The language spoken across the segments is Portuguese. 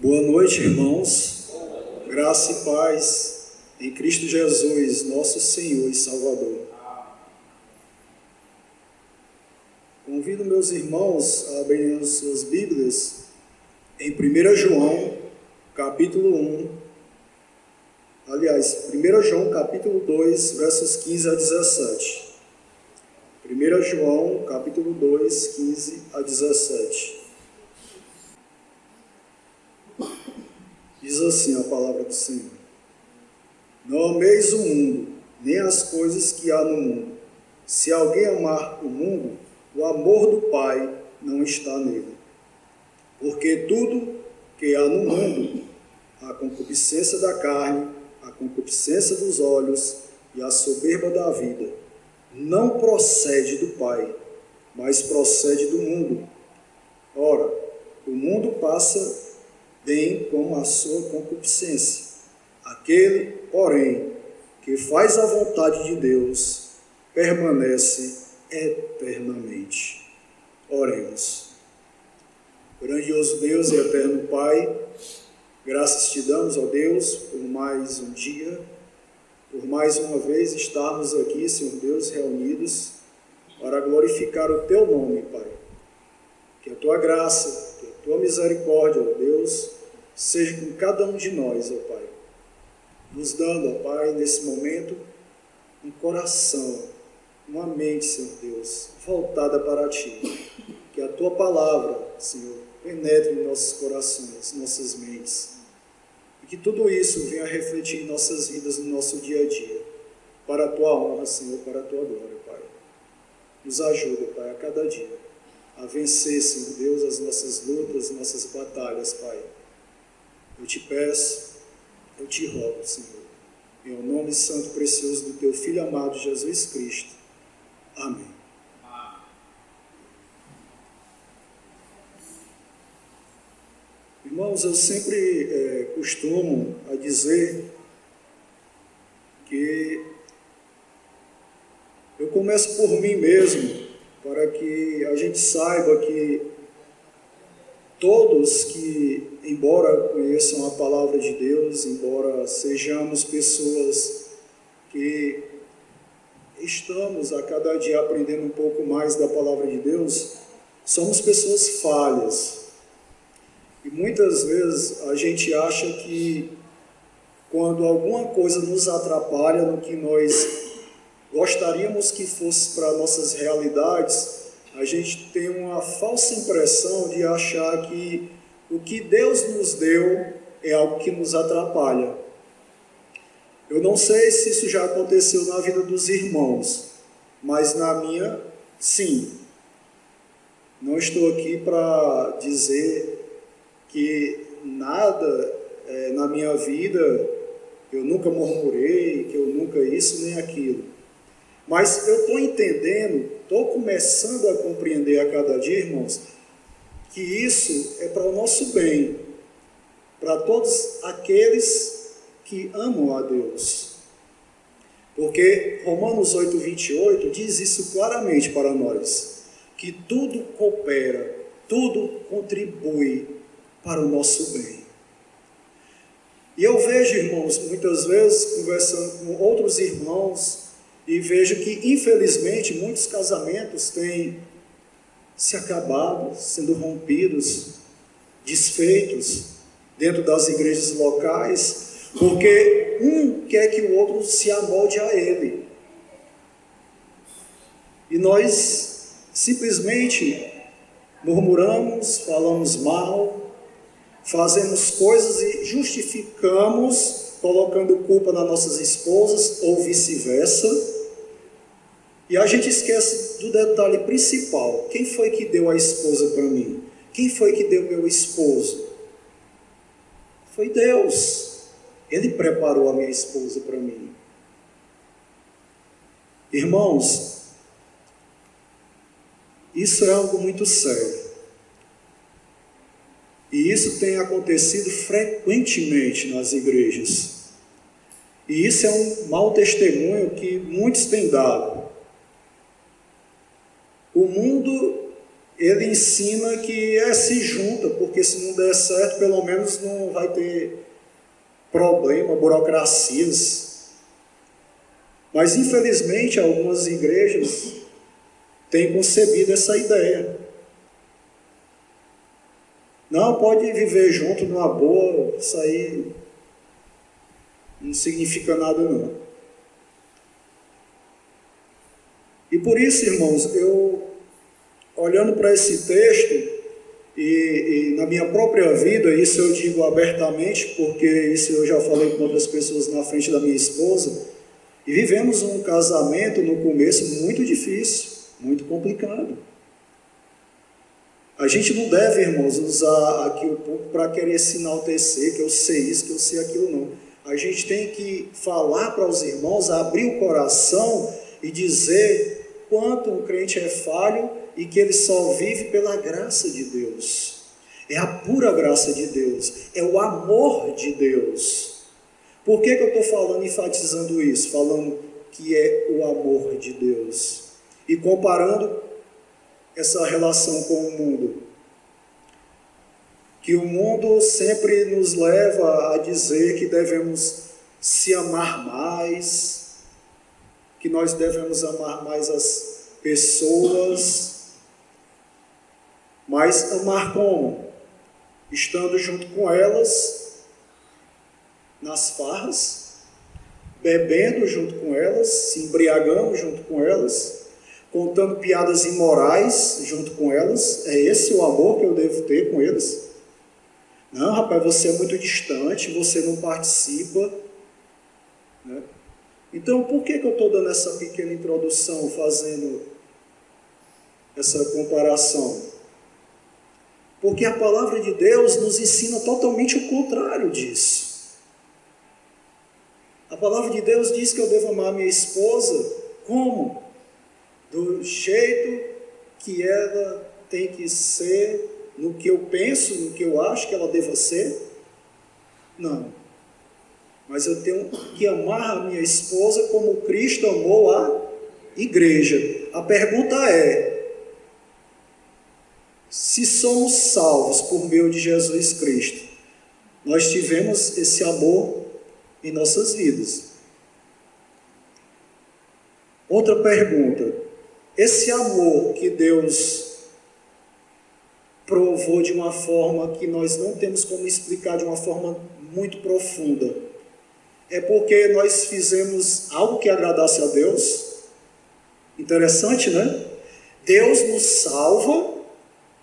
Boa noite, irmãos. Graça e paz em Cristo Jesus, nosso Senhor e Salvador. Convido meus irmãos a abrirem as suas Bíblias em 1 João, capítulo 1. Aliás, 1 João, capítulo 2, versos 15 a 17. 1 João, capítulo 2, 15 a 17. Diz assim a palavra do Senhor: Não ameis o mundo, nem as coisas que há no mundo. Se alguém amar o mundo, o amor do Pai não está nele. Porque tudo que há no mundo, a concupiscência da carne, a concupiscência dos olhos e a soberba da vida, não procede do Pai, mas procede do mundo. Ora, o mundo passa bem como a sua concupiscência. Aquele, porém, que faz a vontade de Deus, permanece eternamente. Oremos. Grandioso Deus e eterno Pai, graças te damos, ó Deus, por mais um dia, por mais uma vez estarmos aqui, Senhor Deus, reunidos para glorificar o teu nome, Pai. Que a tua graça, que a tua misericórdia, ó Deus, seja com cada um de nós, ó Pai, nos dando, ó Pai, nesse momento, um coração, uma mente, Senhor Deus, voltada para Ti. Que a Tua palavra, Senhor, penetre em nossos corações, nossas mentes. E que tudo isso venha refletir em nossas vidas, no nosso dia a dia, para a Tua honra, Senhor, para a Tua glória, Pai. Nos ajuda, Pai, a cada dia, a vencer, Senhor Deus, as nossas lutas, as nossas batalhas, Pai. Eu te peço, eu te rogo, Senhor, em nome santo e precioso do Teu Filho amado Jesus Cristo. Amém. Irmãos, eu sempre costumo a dizer que eu começo por mim mesmo, para que a gente saiba que todos que, embora conheçam a palavra de Deus, embora sejamos pessoas que estamos a cada dia aprendendo um pouco mais da palavra de Deus, somos pessoas falhas. E muitas vezes a gente acha que quando alguma coisa nos atrapalha no que nós gostaríamos que fosse para nossas realidades, a gente tem uma falsa impressão de achar que o que Deus nos deu é algo que nos atrapalha. Eu não sei se isso já aconteceu na vida dos irmãos, mas na minha, sim. Não estou aqui para dizer que nada na minha vida, eu nunca murmurei, que eu nunca isso nem aquilo. Mas eu estou entendendo, estou começando a compreender a cada dia, irmãos, que isso é para o nosso bem, para todos aqueles que amam a Deus. Porque Romanos 8, 28 diz isso claramente para nós, que tudo coopera, tudo contribui para o nosso bem. E eu vejo, irmãos, muitas vezes conversando com outros irmãos, e vejo que, infelizmente, muitos casamentos têm se acabado, sendo rompidos, desfeitos dentro das igrejas locais, porque um quer que o outro se amolde a ele. E nós simplesmente murmuramos, falamos mal, fazemos coisas e justificamos, colocando culpa nas nossas esposas ou vice-versa. E a gente esquece do detalhe principal. Quem foi que deu a esposa para mim? Quem foi que deu meu esposo? Foi Deus. Ele preparou a minha esposa para mim. Irmãos, isso é algo muito sério. E isso tem acontecido frequentemente nas igrejas. E isso é um mau testemunho que muitos têm dado. O mundo ele ensina que se junta, porque se não der certo, pelo menos não vai ter problema, burocracias. Mas, infelizmente, algumas igrejas têm concebido essa ideia. Não, pode viver junto numa boa, isso aí não significa nada não. E por isso, irmãos, eu, olhando para esse texto, e na minha própria vida, isso eu digo abertamente, porque isso eu já falei com outras pessoas na frente da minha esposa, e vivemos um casamento no começo muito difícil, muito complicado. A gente não deve, irmãos, usar aqui o público para querer se enaltecer, que eu sei isso, que eu sei aquilo, não. A gente tem que falar para os irmãos, abrir o coração e dizer quanto um crente é falho e que ele só vive pela graça de Deus. É a pura graça de Deus, é o amor de Deus. Por que eu estou falando, enfatizando isso? Falando que é o amor de Deus. E comparando essa relação com o mundo. Que o mundo sempre nos leva a dizer que devemos se amar mais, que nós devemos amar mais as pessoas, mas amar como? Estando junto com elas, nas farras, bebendo junto com elas, se embriagando junto com elas, contando piadas imorais junto com elas. É esse o amor que eu devo ter com eles? Não, rapaz, você é muito distante, você não participa, né? Então, por que eu estou dando essa pequena introdução, fazendo essa comparação? Porque a palavra de Deus nos ensina totalmente o contrário disso. A palavra de Deus diz que eu devo amar minha esposa como? Do jeito que ela tem que ser, no que eu penso, no que eu acho que ela deva ser? Não. Mas eu tenho que amar a minha esposa como Cristo amou a igreja. A pergunta é: se somos salvos por meio de Jesus Cristo, nós tivemos esse amor em nossas vidas? Outra pergunta: esse amor que Deus provou de uma forma que nós não temos como explicar, de uma forma muito profunda, é porque nós fizemos algo que agradasse a Deus? Interessante, né? Deus nos salva,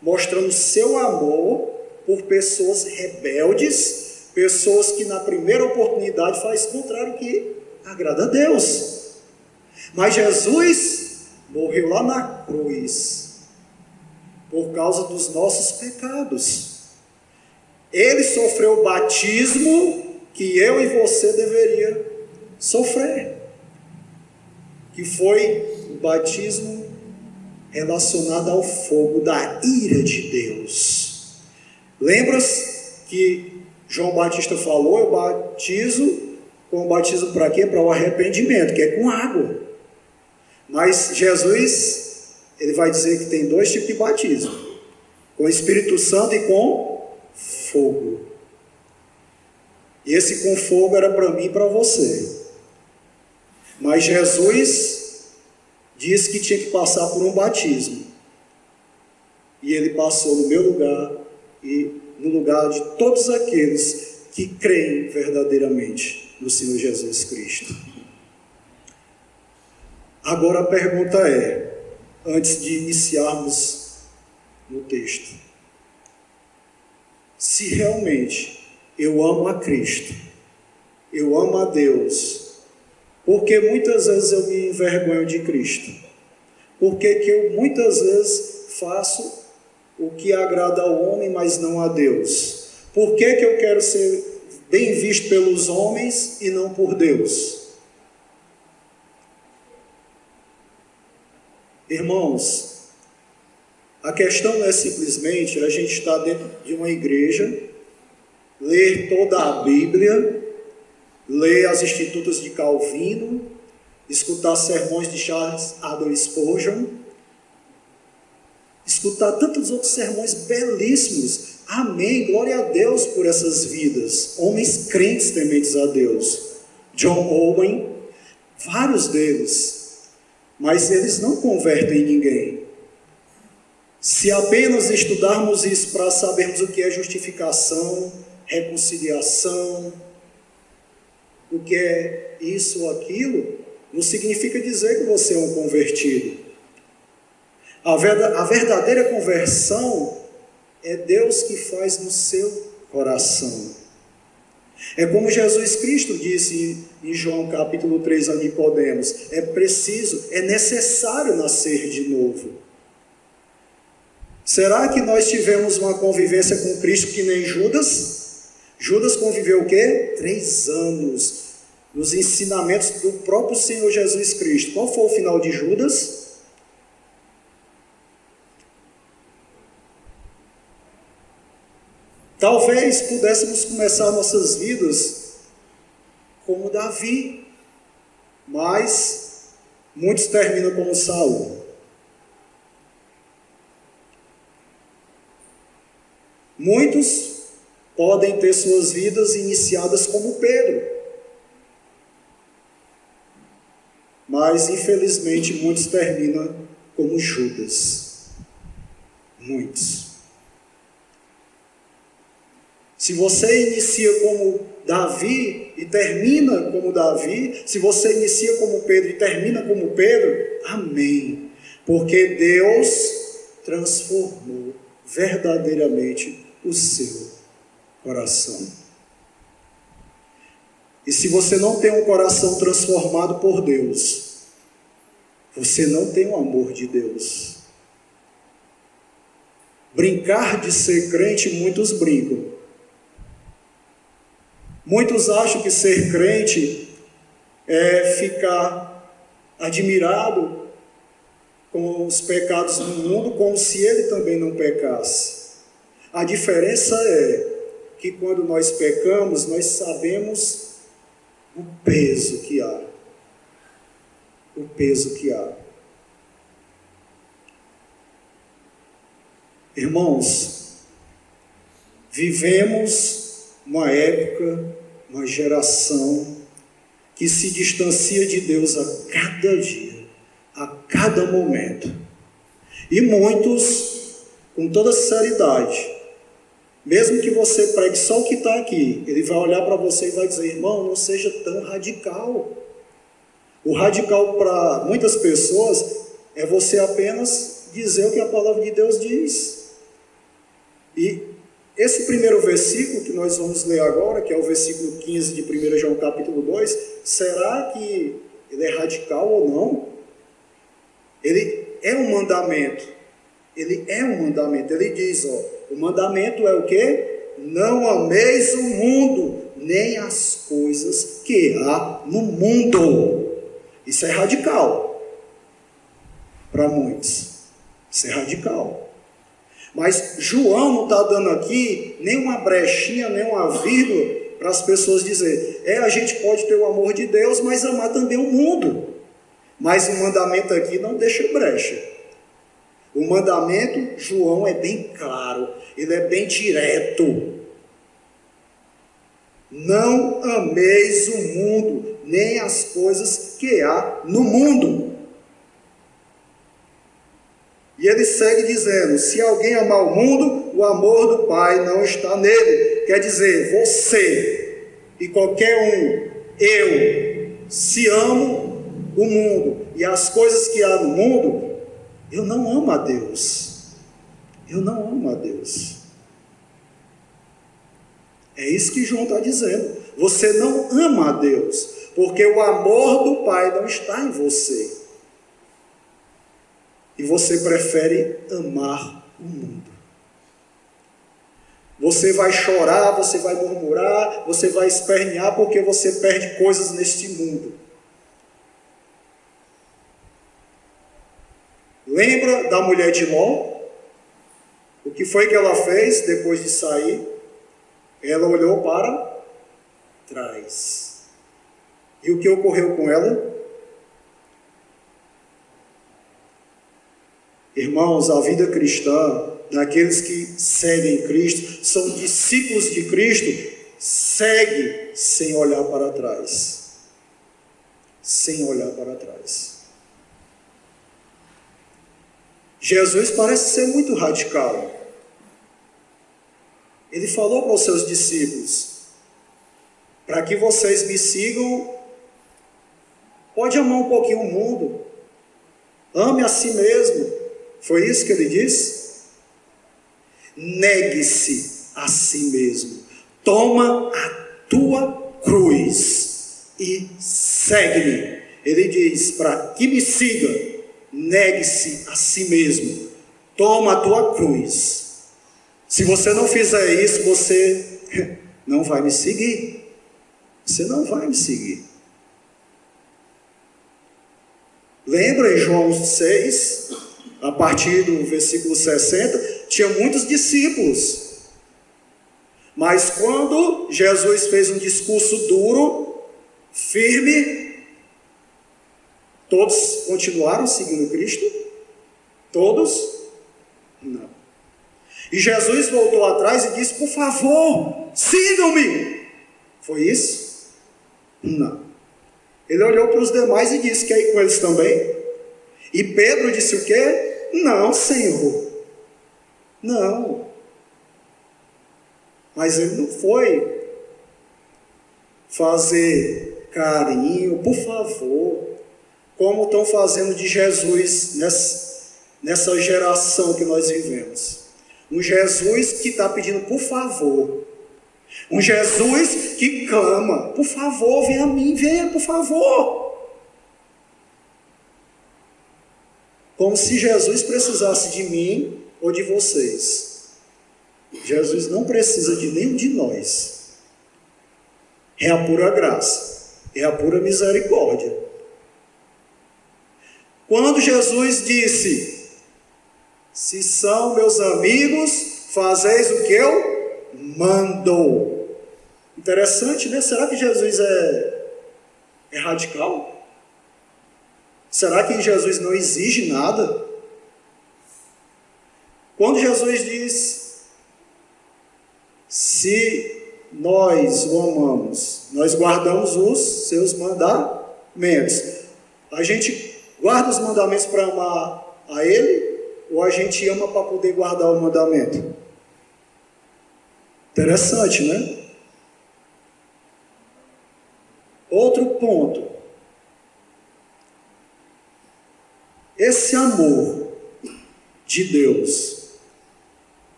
mostrando seu amor por pessoas rebeldes, pessoas que na primeira oportunidade faz o contrário que agrada a Deus. Mas Jesus morreu lá na cruz por causa dos nossos pecados. Ele sofreu o batismo que eu e você deveria sofrer, que foi o batismo relacionado ao fogo da ira de Deus. Lembra-se que João Batista falou: eu batizo com batismo para quê? Para o arrependimento, que é com água. Mas Jesus, ele vai dizer que tem dois tipos de batismo: com o Espírito Santo e com fogo. E esse com fogo era para mim e para você. Mas Jesus disse que tinha que passar por um batismo. E ele passou no meu lugar e no lugar de todos aqueles que creem verdadeiramente no Senhor Jesus Cristo. Agora a pergunta é, antes de iniciarmos no texto: se realmente eu amo a Cristo, eu amo a Deus, por que muitas vezes eu me envergonho de Cristo? Por que eu muitas vezes faço o que agrada ao homem, mas não a Deus? Por que eu quero ser bem visto pelos homens e não por Deus? Irmãos, a questão não é simplesmente a gente estar dentro de uma igreja, ler toda a Bíblia, ler as Institutas de Calvino, escutar sermões de Charles Haddon Spurgeon, escutar tantos outros sermões belíssimos. Amém, glória a Deus por essas vidas, homens crentes tementes a Deus. John Owen, vários deles, mas eles não convertem ninguém. Se apenas estudarmos isso para sabermos o que é justificação, reconciliação, o que é isso ou aquilo, não significa dizer que você é um convertido. A verdadeira conversão é Deus que faz no seu coração. É como Jesus Cristo disse em João capítulo 3 a Nicodemos: é preciso, é necessário nascer de novo. Será que nós tivemos uma convivência com Cristo que nem Judas? Judas conviveu o quê? 3 anos nos ensinamentos do próprio Senhor Jesus Cristo. Qual foi o final de Judas? Talvez pudéssemos começar nossas vidas como Davi, mas muitos terminam como Saul. Muitos podem ter suas vidas iniciadas como Pedro, mas infelizmente muitos terminam como Judas. Muitos. Se você inicia como Davi e termina como Davi, se você inicia como Pedro e termina como Pedro, amém. Porque Deus transformou verdadeiramente o seu coração. E se você não tem um coração transformado por Deus, você não tem o amor de Deus. Brincar de ser crente, muitos brincam. Muitos acham que ser crente é ficar admirado com os pecados do mundo, como se ele também não pecasse. A diferença é que quando nós pecamos, nós sabemos o peso que há. O peso que há. Irmãos, vivemos uma época, uma geração que se distancia de Deus a cada dia, a cada momento. E muitos, com toda sinceridade, mesmo que você pregue só o que está aqui, ele vai olhar para você e vai dizer: irmão, não seja tão radical. O radical para muitas pessoas é você apenas dizer o que a palavra de Deus diz. E esse primeiro versículo que nós vamos ler agora, que é o versículo 15 de 1 João capítulo 2, será que ele é radical ou não? Ele é um mandamento. Ele é um mandamento. Ele diz, o mandamento é o quê? Não ameis o mundo, nem as coisas que há no mundo. Isso é radical. Para muitos. Isso é radical. Mas João não está dando aqui nem uma brechinha, nem uma vírgula para as pessoas dizerem: a gente pode ter o amor de Deus, mas amar também o mundo. Mas o mandamento aqui não deixa brecha. O mandamento, João, é bem claro, ele é bem direto. Não ameis o mundo, nem as coisas que há no mundo. E ele segue dizendo: se alguém amar o mundo, o amor do Pai não está nele. Quer dizer, você e qualquer eu, se amo o mundo e as coisas que há no mundo, eu não amo a Deus. Eu não amo a Deus. É isso que João está dizendo. Você não ama a Deus, porque o amor do Pai não está em você. E você prefere amar o mundo. Você vai chorar, você vai murmurar, você vai espernear porque você perde coisas neste mundo. Lembra da mulher de Ló? O que foi que ela fez depois de sair? Ela olhou para trás. E o que ocorreu com ela? Irmãos, a vida cristã, daqueles que seguem Cristo, são discípulos de Cristo, segue sem olhar para trás. Sem olhar para trás. Jesus parece ser muito radical. Ele falou para os seus discípulos: para que vocês me sigam, pode amar um pouquinho o mundo, ame a si mesmo. Foi isso que ele disse? Negue-se a si mesmo, toma a tua cruz e segue-me. Ele diz: para que me siga, negue-se a si mesmo, toma a tua cruz. Se você não fizer isso, você não vai me seguir. Você não vai me seguir. Lembra em João 6, a partir do versículo 60, tinha muitos discípulos. Mas quando Jesus fez um discurso duro, firme, todos continuaram seguindo Cristo? Todos? Não. E Jesus voltou atrás e disse: por favor, sigam-me. Foi isso? Não. Ele olhou para os demais e disse: quer ir com eles também? E Pedro disse o quê? Não, Senhor. Não. Mas ele não foi fazer carinho, por favor, como estão fazendo de Jesus nessa geração que nós vivemos. Um Jesus que está pedindo por favor. Um Jesus que clama: por favor, venha a mim, venha, por favor. Como se Jesus precisasse de mim ou de vocês. Jesus não precisa de nenhum de nós. É a pura graça, é a pura misericórdia. Quando Jesus disse: se são meus amigos, fazeis o que eu mando. Interessante, né? Será que Jesus é radical? Será que Jesus não exige nada? Quando Jesus diz: se nós o amamos, nós guardamos os seus mandamentos. A gente guarda os mandamentos para amar a Ele? Ou a gente ama para poder guardar o mandamento? Interessante, né? Outro ponto. Esse amor de Deus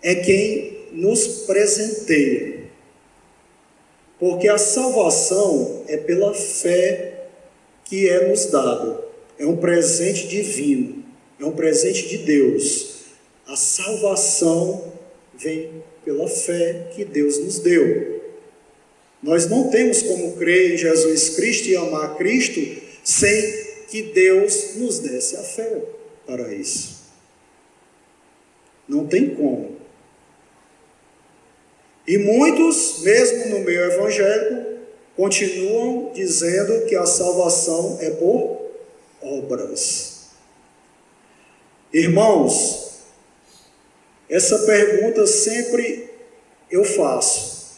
é quem nos presenteia. Porque a salvação é pela fé que é nos dada. É um presente divino. É um presente de Deus. A salvação vem pela fé que Deus nos deu. Nós não temos como crer em Jesus Cristo e amar Cristo sem que Deus nos desse a fé para isso. Não tem como. E muitos, mesmo no meio evangélico, continuam dizendo que a salvação é por obras. Irmãos, essa pergunta sempre eu faço.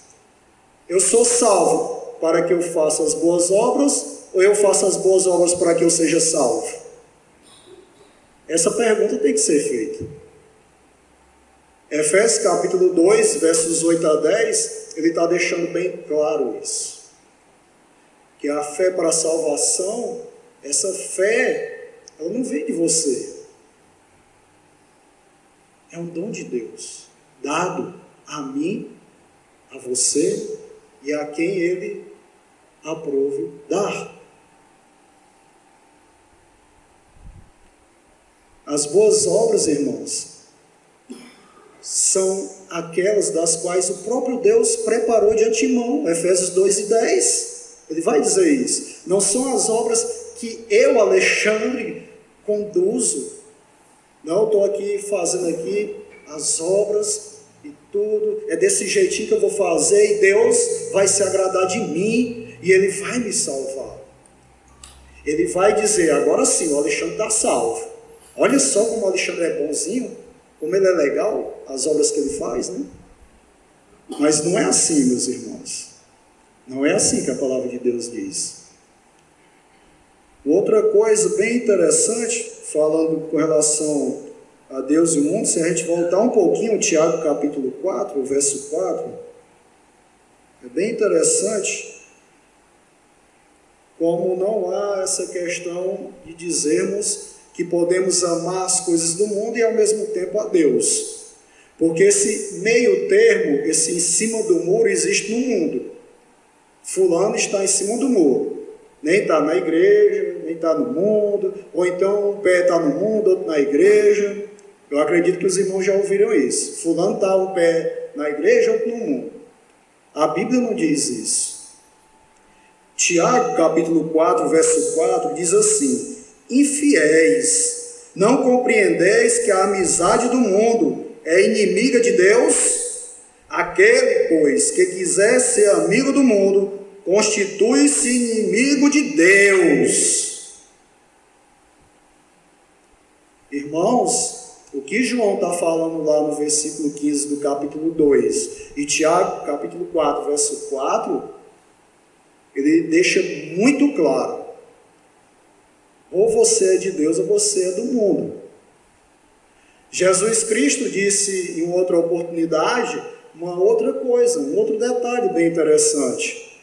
Eu sou salvo para que eu faça as boas obras, ou eu faço as boas obras para que eu seja salvo? Essa pergunta tem que ser feita. Efésios capítulo 2, versos 8 a 10, ele está deixando bem claro isso. Que a fé para a salvação, essa fé, ela não vem de você. É um dom de Deus, dado a mim, a você e a quem Ele aprove dar. As boas obras, irmãos, são aquelas das quais o próprio Deus preparou de antemão. Efésios 2 e 10, ele vai dizer isso. Não são as obras que eu, Alexandre, conduzo. Não estou aqui fazendo aqui as obras e tudo. É desse jeitinho que eu vou fazer e Deus vai se agradar de mim e Ele vai me salvar. Ele vai dizer: agora sim, o Alexandre está salvo. Olha só como o Alexandre é bonzinho, como ele é legal, as obras que ele faz, né? Mas não é assim, meus irmãos. Não é assim que a palavra de Deus diz. Outra coisa bem interessante, falando com relação a Deus e o mundo, se a gente voltar um pouquinho, Tiago capítulo 4, verso 4, é bem interessante como não há essa questão de dizermos que podemos amar as coisas do mundo e ao mesmo tempo a Deus. Porque esse meio termo, esse em cima do muro, existe no mundo. Fulano está em cima do muro. Nem está na igreja, nem está no mundo, ou então um pé está no mundo, outro na igreja. Eu acredito que os irmãos já ouviram isso. Fulano está um pé na igreja, outro no mundo. A Bíblia não diz isso. Tiago, capítulo 4, verso 4, diz assim: infiéis, não compreendeis que a amizade do mundo é inimiga de Deus? Aquele, pois, que quiser ser amigo do mundo, constitui-se inimigo de Deus. Irmãos, o que João está falando lá no versículo 15 do capítulo 2 e Tiago, capítulo 4, verso 4, ele deixa muito claro: ou você é de Deus ou você é do mundo. Jesus Cristo disse em outra oportunidade uma outra coisa, um outro detalhe bem interessante.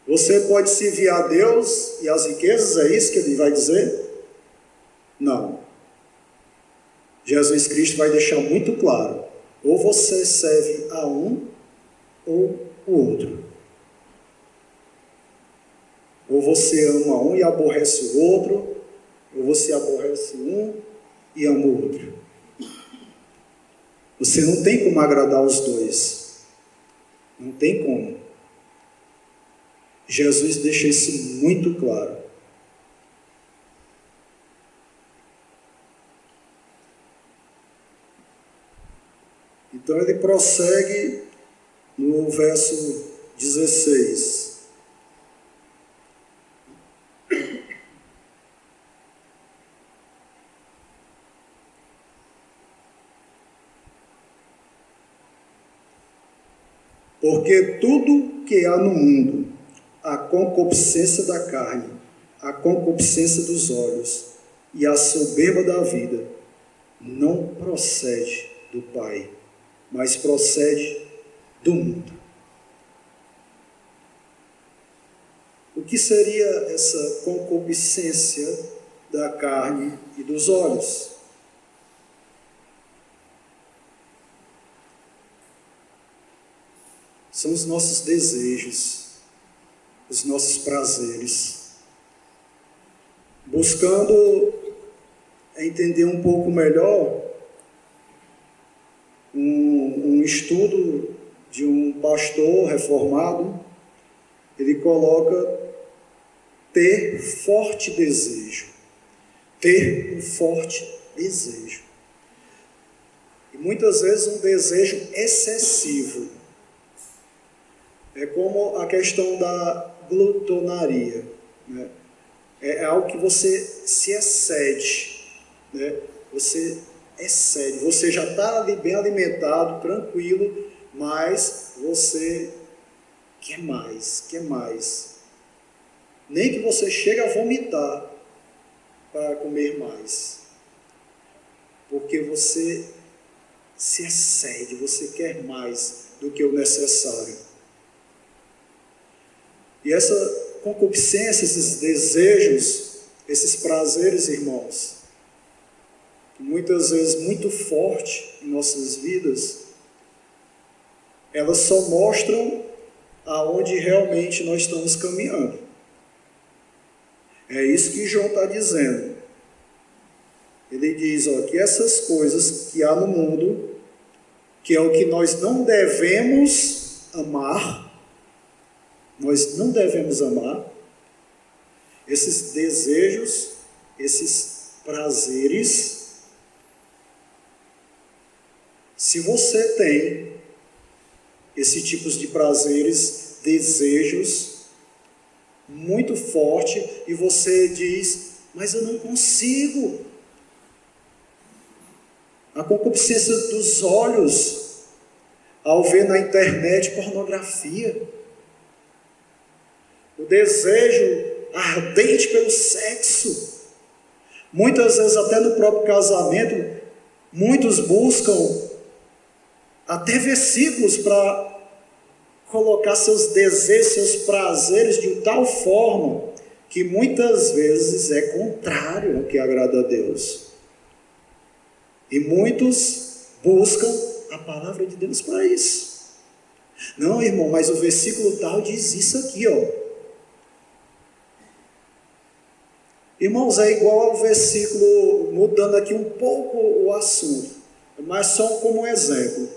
Você pode servir a Deus e as riquezas, é isso que ele vai dizer? Não. Jesus Cristo vai deixar muito claro: ou você serve a um ou o outro. Ou você ama um e aborrece o outro, ou você aborrece um e ama o outro. Você não tem como agradar os dois. Não tem como. Jesus deixa isso muito claro. Então ele prossegue no verso 16. Porque tudo que há no mundo, a concupiscência da carne, a concupiscência dos olhos e a soberba da vida, não procede do Pai, mas procede do mundo. O que seria essa concupiscência da carne e dos olhos? São os nossos desejos, os nossos prazeres. Buscando entender um pouco melhor um estudo de um pastor reformado, ele coloca ter forte desejo. Ter um forte desejo. E muitas vezes um desejo excessivo. É como a questão da glutonaria, né? É algo que você se excede, né? Você excede, você já está ali bem alimentado, tranquilo, mas você quer mais, quer mais. Nem que você chegue a vomitar para comer mais, porque você se excede, você quer mais do que o necessário. E essa concupiscência, esses desejos, esses prazeres, irmãos, muitas vezes muito forte em nossas vidas, elas só mostram aonde realmente nós estamos caminhando. É isso que João está dizendo. Ele diz, que essas coisas que há no mundo, que é o que nós não devemos amar, esses desejos, esses prazeres. Se você tem esse tipo de prazeres, desejos muito forte, e você diz, mas eu não consigo, A concupiscência dos olhos ao ver na internet pornografia. O desejo ardente pelo sexo. Muitas vezes até no próprio casamento, muitos buscam até versículos para colocar seus desejos, seus prazeres de tal forma que muitas vezes é contrário ao que agrada a Deus. E muitos buscam a palavra de Deus para isso. Não, irmão, mas o versículo tal diz isso aqui, ó. Irmãos, é igual ao versículo, mudando aqui um pouco o assunto, mas só como um exemplo.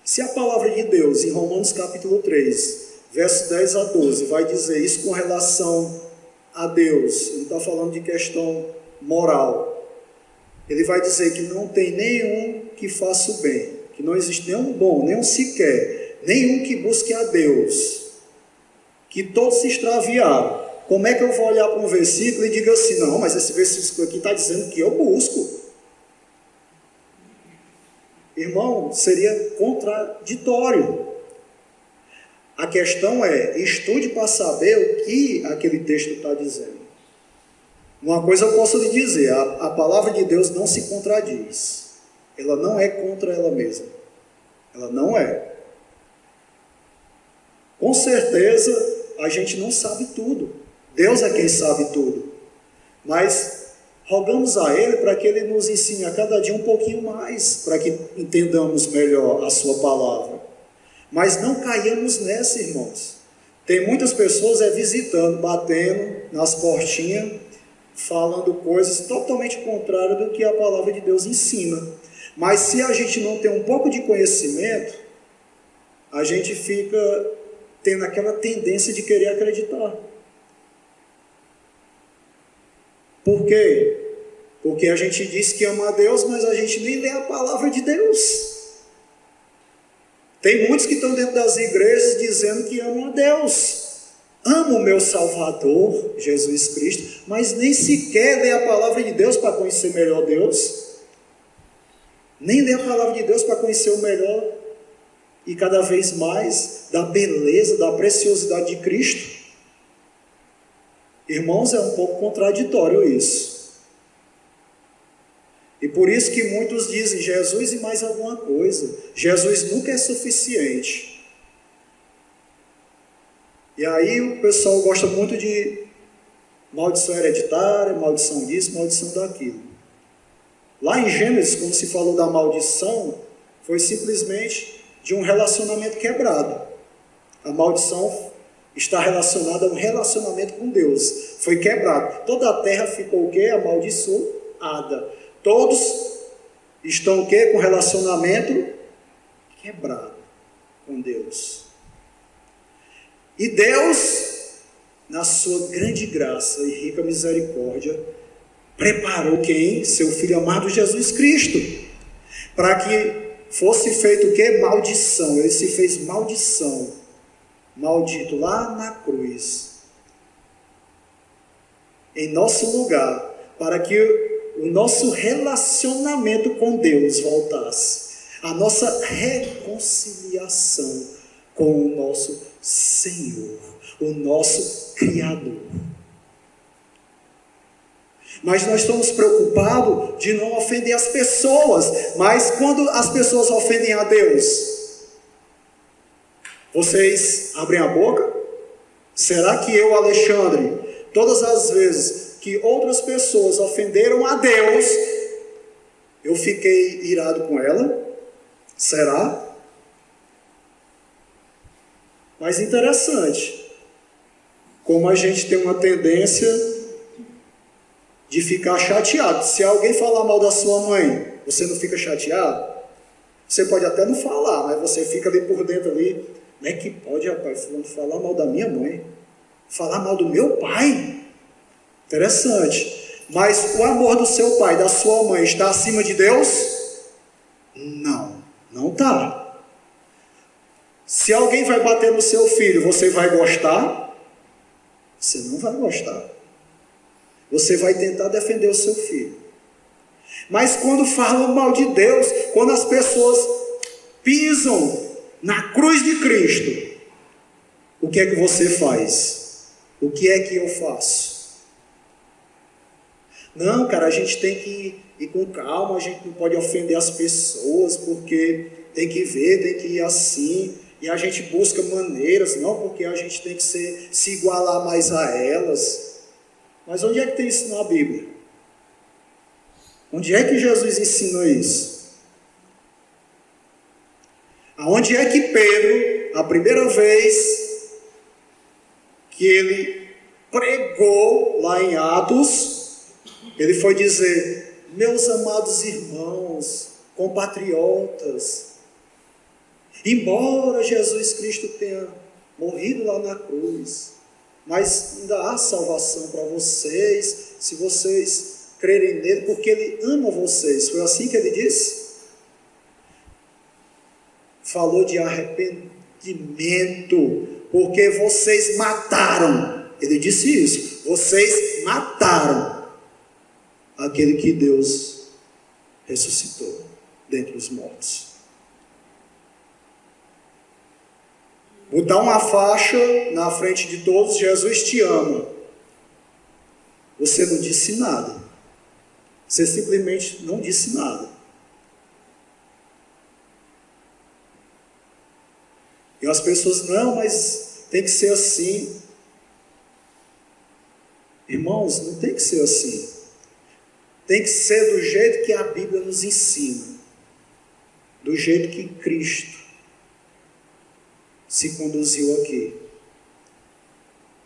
Se a palavra de Deus, em Romanos capítulo 3, verso 10 a 12, vai dizer isso com relação a Deus, ele está falando de questão moral. Ele vai dizer que não tem nenhum que faça o bem, que não existe nenhum bom, nenhum sequer, nenhum que busque a Deus, que todos se extraviaram. Como é que eu vou olhar para um versículo e diga assim, não, mas esse versículo aqui está dizendo que eu busco? Irmão, seria contraditório. A questão é, estude para saber o que aquele texto está dizendo. Uma coisa eu posso lhe dizer, a palavra de Deus não se contradiz. Ela não é contra ela mesma. Ela não é. Com certeza, a gente não sabe tudo. Deus é quem sabe tudo. Mas rogamos a Ele para que Ele nos ensine a cada dia um pouquinho mais, para que entendamos melhor a Sua palavra. Mas não caiamos nessa, irmãos. Tem muitas pessoas visitando, batendo nas portinhas, falando coisas totalmente contrárias do que a palavra de Deus ensina. Mas se a gente não tem um pouco de conhecimento, a gente fica tendo aquela tendência de querer acreditar. Por quê? Porque a gente diz que ama a Deus, mas a gente nem lê a palavra de Deus. Tem muitos que estão dentro das igrejas dizendo que amam a Deus. Amo o meu Salvador, Jesus Cristo, mas nem sequer lê a palavra de Deus para conhecer melhor Deus. Nem lê a palavra de Deus para conhecer o melhor e cada vez mais da beleza, da preciosidade de Cristo. Irmãos, é um pouco contraditório isso. E por isso que muitos dizem Jesus e mais alguma coisa. Jesus nunca é suficiente. E aí o pessoal gosta muito de maldição hereditária, maldição disso, maldição daquilo. Lá em Gênesis, quando se falou da maldição, foi simplesmente de um relacionamento quebrado. A maldição está relacionada a um relacionamento com Deus. Foi quebrado. Toda a terra ficou o quê? Amaldiçoada. Todos estão o quê? Com relacionamento quebrado com Deus. E Deus, na sua grande graça e rica misericórdia, preparou quem? Seu Filho amado Jesus Cristo. Para que fosse feito o quê? Maldição. Ele se fez maldição. Maldito lá na cruz. Em nosso lugar. Para que o nosso relacionamento com Deus voltasse. A nossa reconciliação com o nosso Senhor, o nosso Criador. Mas nós estamos preocupados de não ofender as pessoas. Mas quando as pessoas ofendem a Deus, vocês abrem a boca? Será que eu, Alexandre, todas as vezes que outras pessoas ofenderam a Deus, eu fiquei irado com ela? Será? Mas interessante, como a gente tem uma tendência de ficar chateado. Se alguém falar mal da sua mãe, você não fica chateado? Você pode até não falar, mas você fica ali por dentro ali. Como é que pode, rapaz, fulano falar mal da minha mãe? Falar mal do meu pai? Interessante. Mas o amor do seu pai, da sua mãe, está acima de Deus? Não, não está. Se alguém vai bater no seu filho, você vai gostar? Você não vai gostar. Você vai tentar defender o seu filho. Mas quando falam mal de Deus, quando as pessoas pisam na cruz de Cristo, o que é que você faz? O que é que eu faço? Não, cara, a gente tem que ir com calma, a gente não pode ofender as pessoas, porque tem que ver, tem que ir assim, e a gente busca maneiras, não porque a gente tem que se igualar mais a elas. Mas onde é que tem isso na Bíblia? Onde é que Jesus ensina isso? Aonde é que Pedro, a primeira vez que ele pregou lá em Atos, ele foi dizer: meus amados irmãos, compatriotas, embora Jesus Cristo tenha morrido lá na cruz, mas ainda há salvação para vocês, se vocês crerem nele, porque ele ama vocês. Foi assim que ele disse? Falou de arrependimento, porque vocês mataram. Ele disse isso: vocês mataram aquele que Deus ressuscitou dentre os mortos. Botar uma faixa na frente de todos: Jesus te ama. Você não disse nada. Você simplesmente não disse nada. E as pessoas: não, mas tem que ser assim. Irmãos, não tem que ser assim. Tem que ser do jeito que a Bíblia nos ensina. Do jeito que Cristo se conduziu aqui.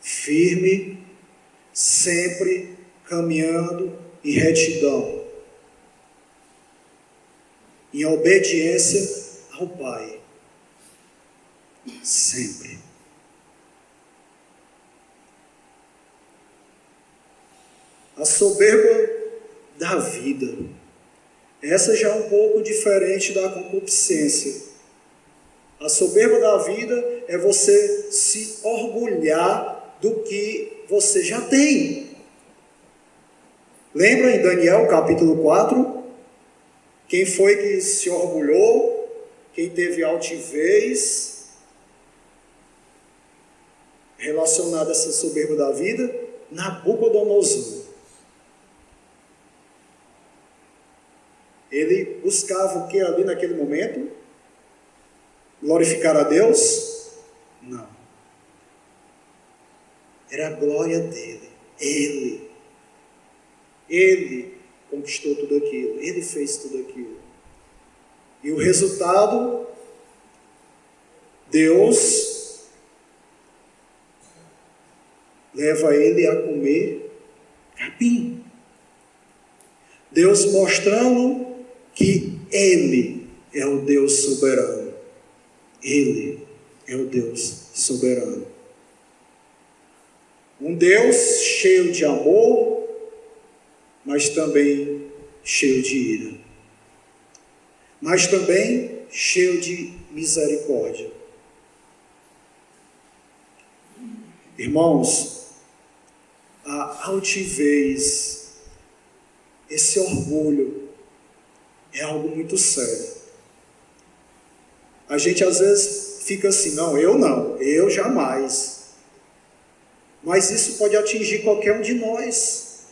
Firme, sempre caminhando em retidão, em obediência ao Pai. Sempre. A soberba da vida. Essa já é um pouco diferente da concupiscência. A soberba da vida é você se orgulhar do que você já tem. Lembra em Daniel capítulo 4? Quem foi que se orgulhou? Quem teve altivez relacionada a essa soberba da vida? Nabucodonosor. Ele buscava o que ali naquele momento? Glorificar a Deus? Não. Era a glória dele. Ele conquistou tudo aquilo. Ele fez tudo aquilo. E o resultado, Deus leva ele a comer capim. Deus mostrando que Ele é o Deus soberano. Ele é o Deus soberano. Um Deus cheio de amor, mas também cheio de ira. Mas também cheio de misericórdia. Irmãos, a altivez, esse orgulho, é algo muito sério. A gente às vezes fica assim: não, eu jamais. Mas isso pode atingir qualquer um de nós.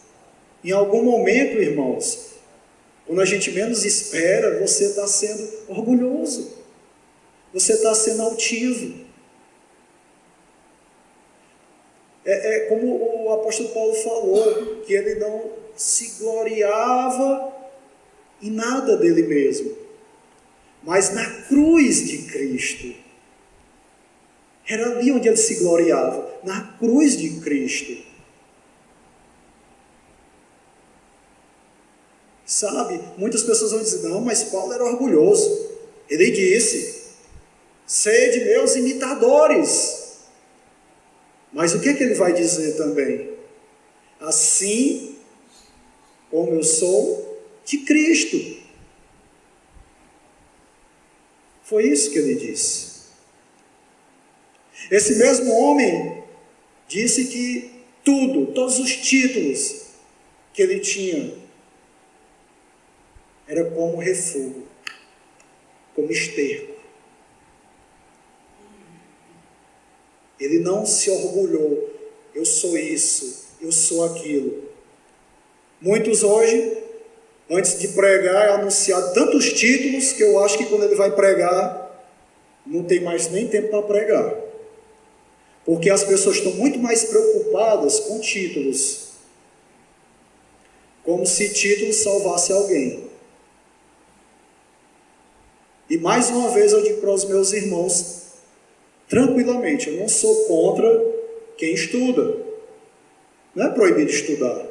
Em algum momento, irmãos, quando a gente menos espera, você está sendo orgulhoso. Você está sendo altivo. É como o apóstolo Paulo falou, que ele não se gloriava em nada dele mesmo, mas na cruz de Cristo. Era ali onde ele se gloriava, na cruz de Cristo. Sabe, muitas pessoas vão dizer: não, mas Paulo era orgulhoso. Ele disse: sede meus imitadores. Mas o que é que ele vai dizer também? Assim como eu sou de Cristo. Foi isso que ele disse. Esse mesmo homem disse que todos os títulos que ele tinha, era como refúgio, como esterco. Ele não se orgulhou, eu sou isso, eu sou aquilo. Muitos hoje, antes de pregar, é anunciado tantos títulos que eu acho que quando ele vai pregar, não tem mais nem tempo para pregar. Porque as pessoas estão muito mais preocupadas com títulos, como se títulos salvasse alguém. E mais uma vez eu digo para os meus irmãos, tranquilamente, eu não sou contra quem estuda. Não é proibido estudar.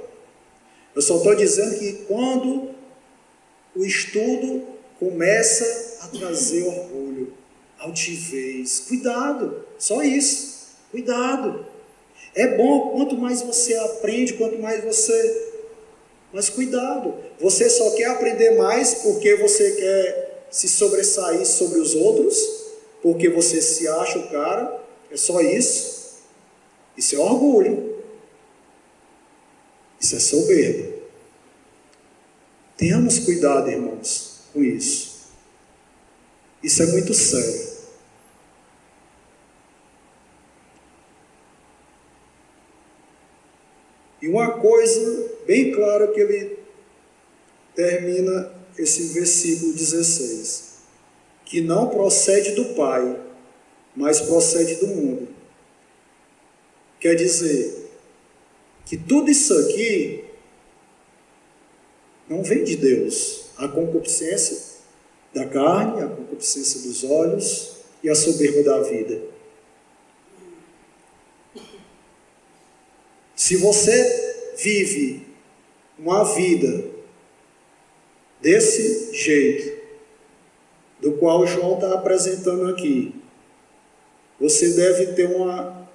Eu só estou dizendo que quando o estudo começa a trazer orgulho, altivez, cuidado, só isso, cuidado. É bom, quanto mais você aprende, quanto mais você... Mas cuidado, você só quer aprender mais porque você quer se sobressair sobre os outros, porque você se acha o cara, é só isso. Isso é orgulho. Isso é soberba. Tenhamos cuidado, irmãos, com isso. Isso é muito sério. E uma coisa bem clara que ele termina esse versículo 16, que não procede do Pai, mas procede do mundo. Quer dizer, que tudo isso aqui não vem de Deus. A concupiscência da carne, a concupiscência dos olhos e a soberba da vida. Se você vive uma vida desse jeito, do qual João está apresentando aqui, você deve ter uma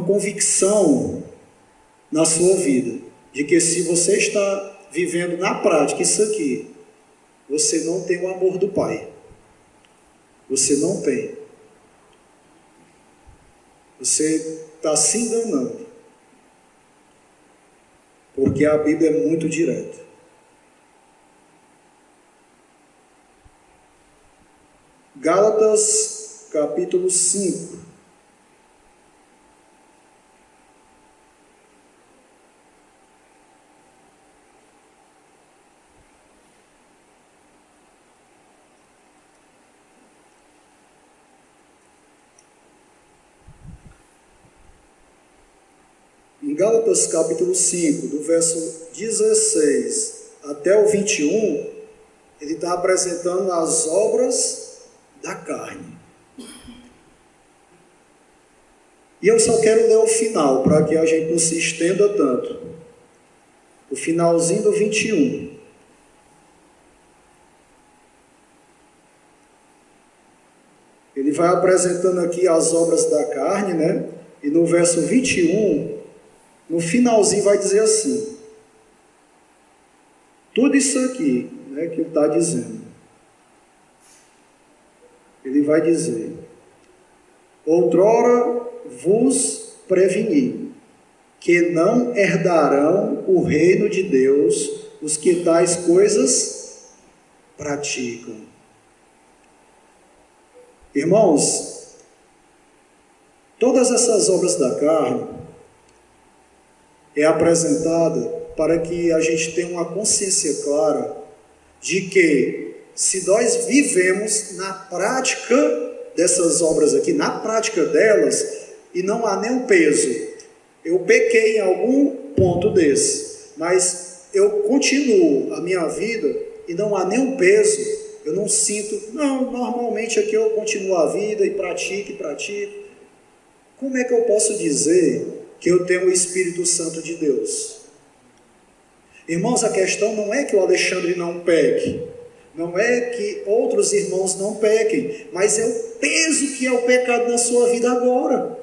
convicção na sua vida, de que se você está vivendo na prática isso aqui, você não tem o amor do Pai. Você não tem. Você está se enganando. Porque a Bíblia é muito direta. Gálatas, capítulo 5. Em Gálatas capítulo 5, do verso 16 até o 21, ele está apresentando as obras da carne. E eu só quero ler o final, para que a gente não se estenda tanto. O finalzinho do 21. Ele vai apresentando aqui as obras da carne, né? E no verso 21... no finalzinho vai dizer assim, tudo isso aqui, né, que ele está dizendo, ele vai dizer, outrora vos preveni, que não herdarão o reino de Deus os que tais coisas praticam. Irmãos, todas essas obras da carne, é apresentada para que a gente tenha uma consciência clara de que se nós vivemos na prática dessas obras aqui, na prática delas, e não há nenhum peso, eu pequei em algum ponto desse, mas eu continuo a minha vida e não há nenhum peso, eu não sinto, não, normalmente aqui eu continuo a vida e pratico, como é que eu posso dizer que eu tenho o Espírito Santo de Deus? Irmãos, a questão não é que o Alexandre não peque, não é que outros irmãos não pequem, mas é o peso que é o pecado na sua vida agora.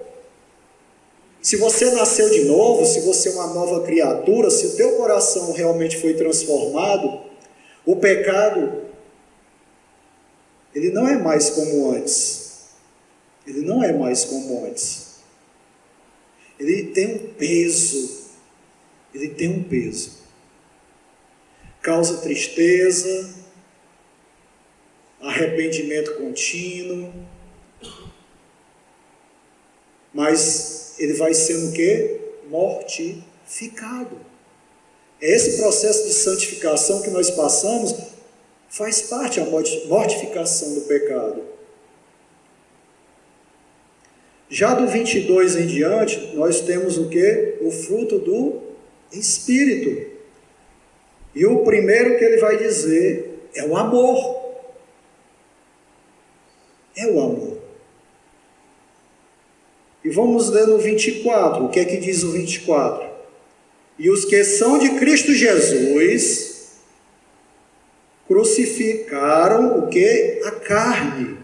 Se você nasceu de novo, se você é uma nova criatura, se o teu coração realmente foi transformado, o pecado, ele não é mais como antes. Ele não é mais como antes. Ele tem um peso. Ele tem um peso. causa tristeza, arrependimento contínuo, mas ele vai sendo o quê? Mortificado. Esse processo de santificação que nós passamos faz parte da mortificação do pecado. Já do 22 em diante, nós temos o quê? O fruto do Espírito. E o primeiro que ele vai dizer é o amor. É o amor. E vamos ler no 24, o que é que diz o 24? E os que são de Cristo Jesus crucificaram o que? A carne,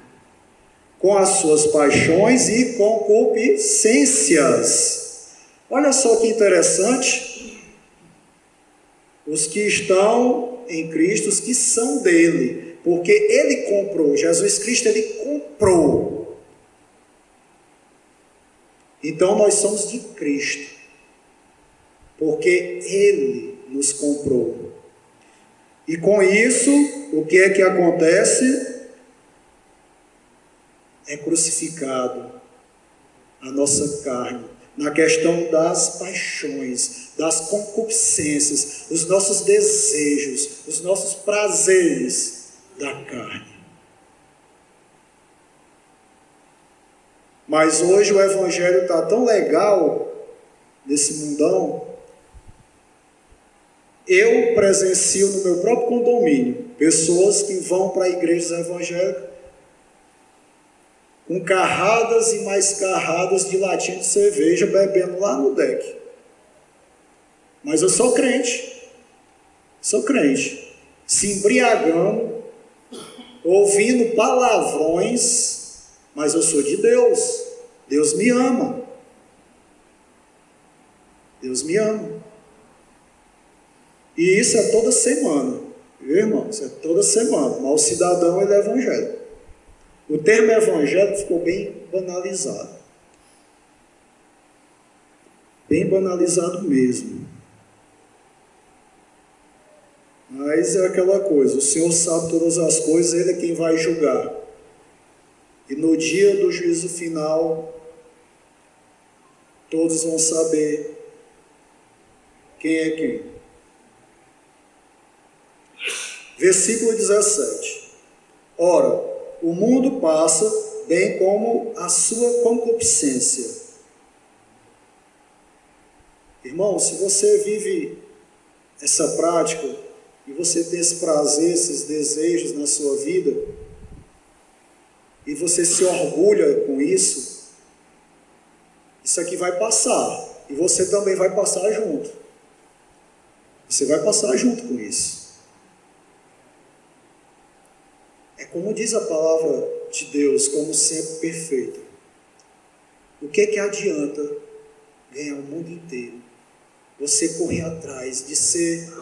com as suas paixões e concupiscências. Olha só que interessante. Os que estão em Cristo, os que são dele, porque ele comprou, Jesus Cristo, ele comprou. Então nós somos de Cristo, porque ele nos comprou. E com isso, o que é que acontece? É crucificado a nossa carne, na questão das paixões, das concupiscências, os nossos desejos, os nossos prazeres da carne. Mas hoje o Evangelho está tão legal nesse mundão. Eu presencio no meu próprio condomínio pessoas que vão para igrejas evangélicas com carradas e mais carradas de latinha de cerveja bebendo lá no deck. Mas eu sou crente, se embriagando, ouvindo palavrões, mas eu sou de Deus. Deus me ama. Deus me ama. E isso é toda semana, viu, irmão? Isso é toda semana. Mas o cidadão, ele é evangélico. O termo evangélico ficou bem banalizado. Bem banalizado mesmo. Mas é aquela coisa, o Senhor sabe todas as coisas, Ele é quem vai julgar. E no dia do juízo final, todos vão saber quem é quem. Versículo 17. Ora, o mundo passa, bem como a sua concupiscência. Irmão, se você vive essa prática, e você tem esse prazer, esses desejos na sua vida, e você se orgulha com isso, isso aqui vai passar, e você também vai passar junto. Você vai passar junto com isso. É como diz a palavra de Deus, como sempre perfeita. O que adianta ganhar o mundo inteiro? Você correr atrás de ser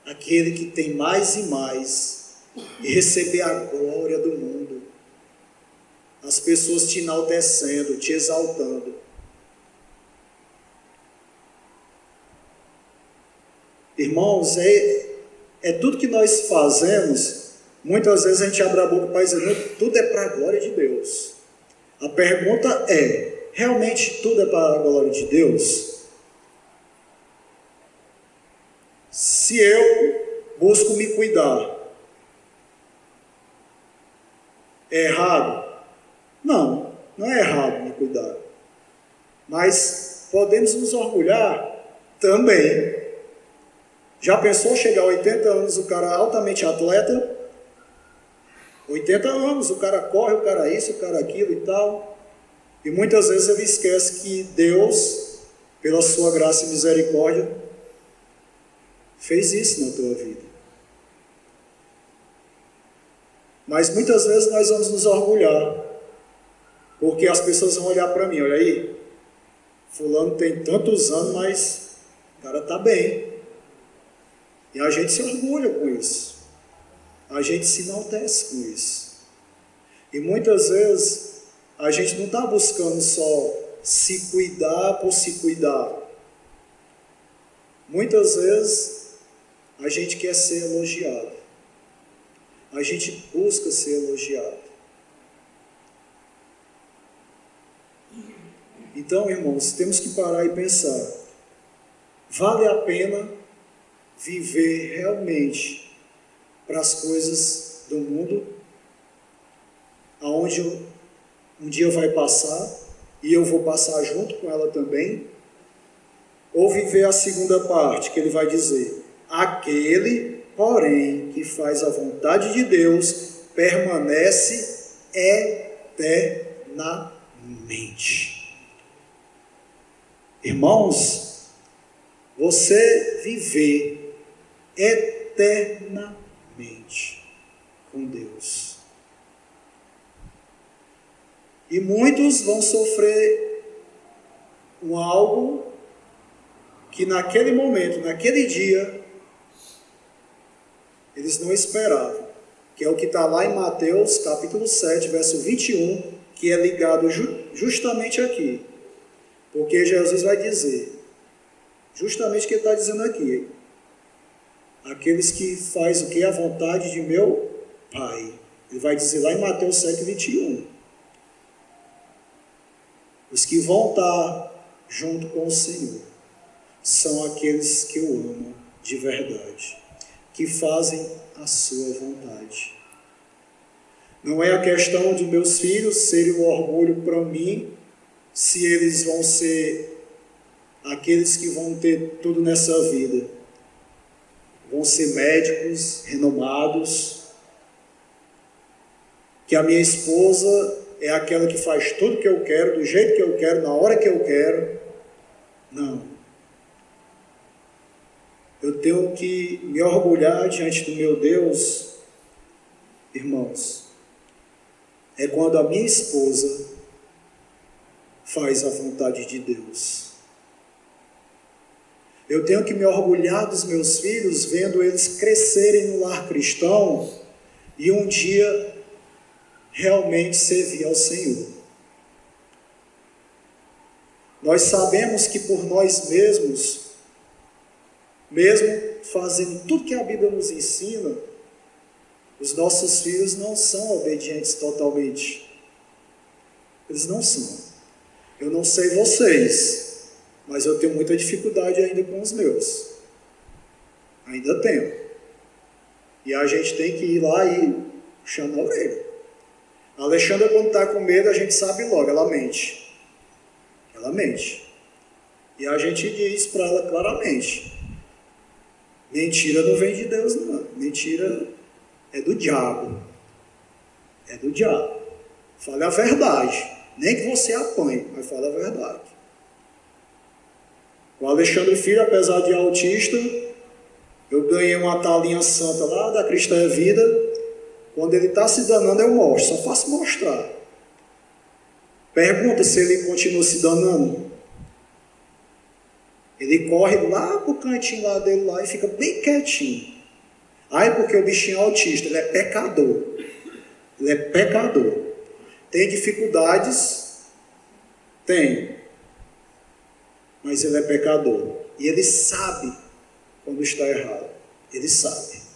aquele que tem mais e mais e receber a glória do mundo. As pessoas te enaltecendo, te exaltando. Irmãos, é tudo que nós fazemos. Muitas vezes a gente abre a boca para dizer, tudo é para a glória de Deus. A pergunta é, realmente tudo é para a glória de Deus? Se eu busco me cuidar, é errado? Não, não é errado me cuidar. Mas podemos nos orgulhar também. Já pensou chegar a 80 anos, o cara altamente atleta? 80 anos, o cara corre, o cara isso, o cara aquilo e tal. E muitas vezes ele esquece que Deus, pela sua graça e misericórdia, fez isso na tua vida. Mas muitas vezes nós vamos nos orgulhar, porque as pessoas vão olhar para mim, olha aí, fulano tem tantos anos, mas o cara está bem. E a gente se orgulha com isso. A gente se enaltece com isso. E muitas vezes a gente não está buscando só se cuidar por se cuidar. Muitas vezes a gente quer ser elogiado. A gente busca ser elogiado. Então, irmãos, temos que parar e pensar. Vale a pena viver realmente para as coisas do mundo, aonde um dia vai passar e eu vou passar junto com ela também? Ou viver a segunda parte, que ele vai dizer: aquele, porém, que faz a vontade de Deus, permanece eternamente. Irmãos, você viver eternamente com Deus. E muitos vão sofrer algo que naquele momento, naquele dia, eles não esperavam, que é o que está lá em Mateus, capítulo 7, verso 21, que é ligado justamente aqui. Porque Jesus vai dizer, justamente o que ele está dizendo aqui: aqueles que fazem o que? A vontade de meu Pai. Ele vai dizer lá em Mateus 7, 21. Os que vão estar junto com o Senhor são aqueles que o amam de verdade, que fazem a sua vontade. Não é a questão de meus filhos serem um orgulho para mim, se eles vão ser aqueles que vão ter tudo nessa vida. Vão ser médicos renomados, que a minha esposa é aquela que faz tudo que eu quero, do jeito que eu quero, na hora que eu quero. Não. Eu tenho que me orgulhar diante do meu Deus, irmãos, é quando a minha esposa faz a vontade de Deus. Eu tenho que me orgulhar dos meus filhos, vendo eles crescerem no lar cristão e um dia realmente servir ao Senhor. Nós sabemos que por nós mesmos, mesmo fazendo tudo que a Bíblia nos ensina, os nossos filhos não são obedientes totalmente. Eles não são. Eu não sei vocês, mas eu tenho muita dificuldade ainda com os meus. Ainda tenho. E a gente tem que ir lá e puxar na orelha. A Alexandra, quando está com medo, a gente sabe logo, ela mente. Ela mente. E a gente diz para ela claramente: mentira não vem de Deus, não. Mentira é do diabo. É do diabo. Fale a verdade. Nem que você apanhe, mas fale a verdade. O Alexandre Filho, apesar de autista, eu ganhei uma talinha santa lá da Cristã é Vida. Quando ele está se danando, eu mostro. Só faço mostrar. Pergunta se ele continua se danando. Ele corre lá pro cantinho lá dele lá e fica bem quietinho. Aí porque o bichinho é autista, ele é pecador. Ele é pecador. Tem dificuldades? Tem. Mas ele é pecador. E ele sabe quando está errado. Ele sabe.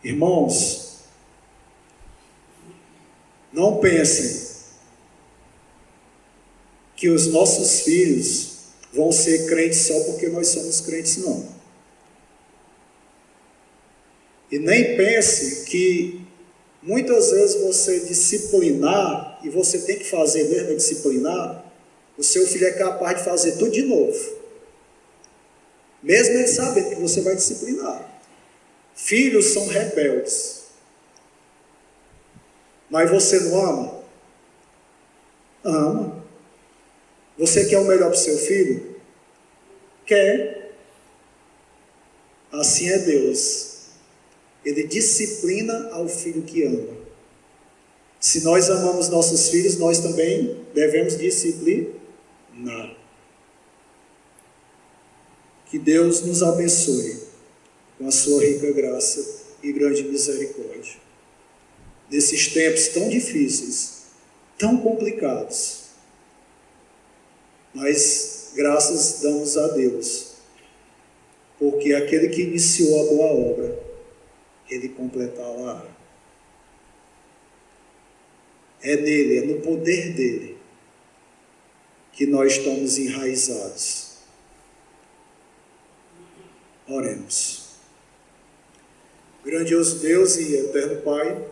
Irmãos, não pensem que os nossos filhos vão ser crentes só porque nós somos crentes, não. E nem pense que muitas vezes você disciplinar, e você tem que fazer mesmo disciplinar, o seu filho é capaz de fazer tudo de novo. Mesmo ele sabendo que você vai disciplinar. Filhos são rebeldes. Mas você não ama? Ama. Você quer o melhor para o seu filho? Quer. Assim é Deus. Ele disciplina ao filho que ama. Se nós amamos nossos filhos, nós também devemos disciplinar. Que Deus nos abençoe com a sua rica graça e grande misericórdia. Nesses tempos tão difíceis, tão complicados. Mas graças damos a Deus, porque aquele que iniciou a boa obra, ele completará. É nele, é no poder dele, que nós estamos enraizados. Oremos. Grandioso Deus e eterno Pai,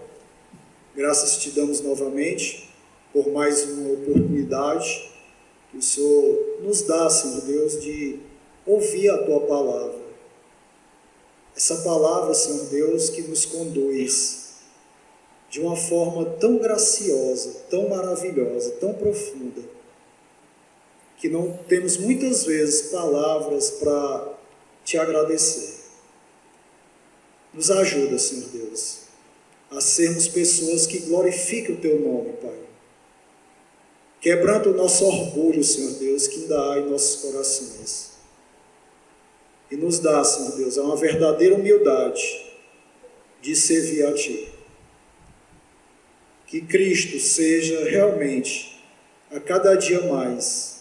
graças te damos novamente por mais uma oportunidade que o Senhor nos dá, Senhor Deus, de ouvir a Tua palavra. Essa palavra, Senhor Deus, que nos conduz de uma forma tão graciosa, tão maravilhosa, tão profunda, que não temos muitas vezes palavras para te agradecer. Nos ajuda, Senhor Deus, a sermos pessoas que glorificam o Teu nome, Pai. Quebranta o nosso orgulho, Senhor Deus, que ainda há em nossos corações. E nos dá, Senhor Deus, uma verdadeira humildade de servir a Ti. Que Cristo seja realmente, a cada dia mais,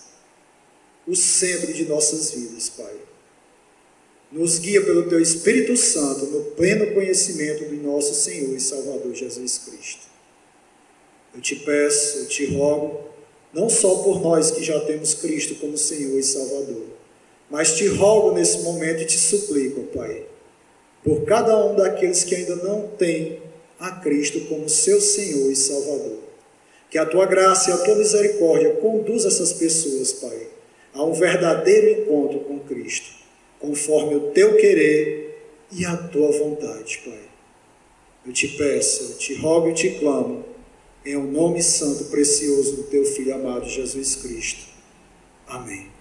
o centro de nossas vidas, Pai. Nos guia pelo Teu Espírito Santo no pleno conhecimento do nosso Senhor e Salvador Jesus Cristo. Eu te peço, eu te rogo, não só por nós que já temos Cristo como Senhor e Salvador, mas te rogo nesse momento e te suplico, Pai, por cada um daqueles que ainda não têm a Cristo como seu Senhor e Salvador. Que a Tua graça e a Tua misericórdia conduza essas pessoas, Pai, a um verdadeiro encontro com Cristo, conforme o Teu querer e a Tua vontade, Pai. Eu te peço, eu te rogo e te clamo, em o nome santo e precioso do Teu Filho amado Jesus Cristo. Amém.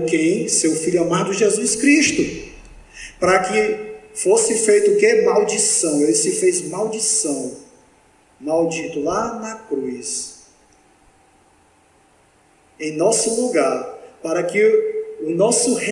Quem? Seu Filho amado Jesus Cristo, para que fosse feito o que? Maldição. Ele se fez maldição, maldito lá na cruz, em nosso lugar, para que o nosso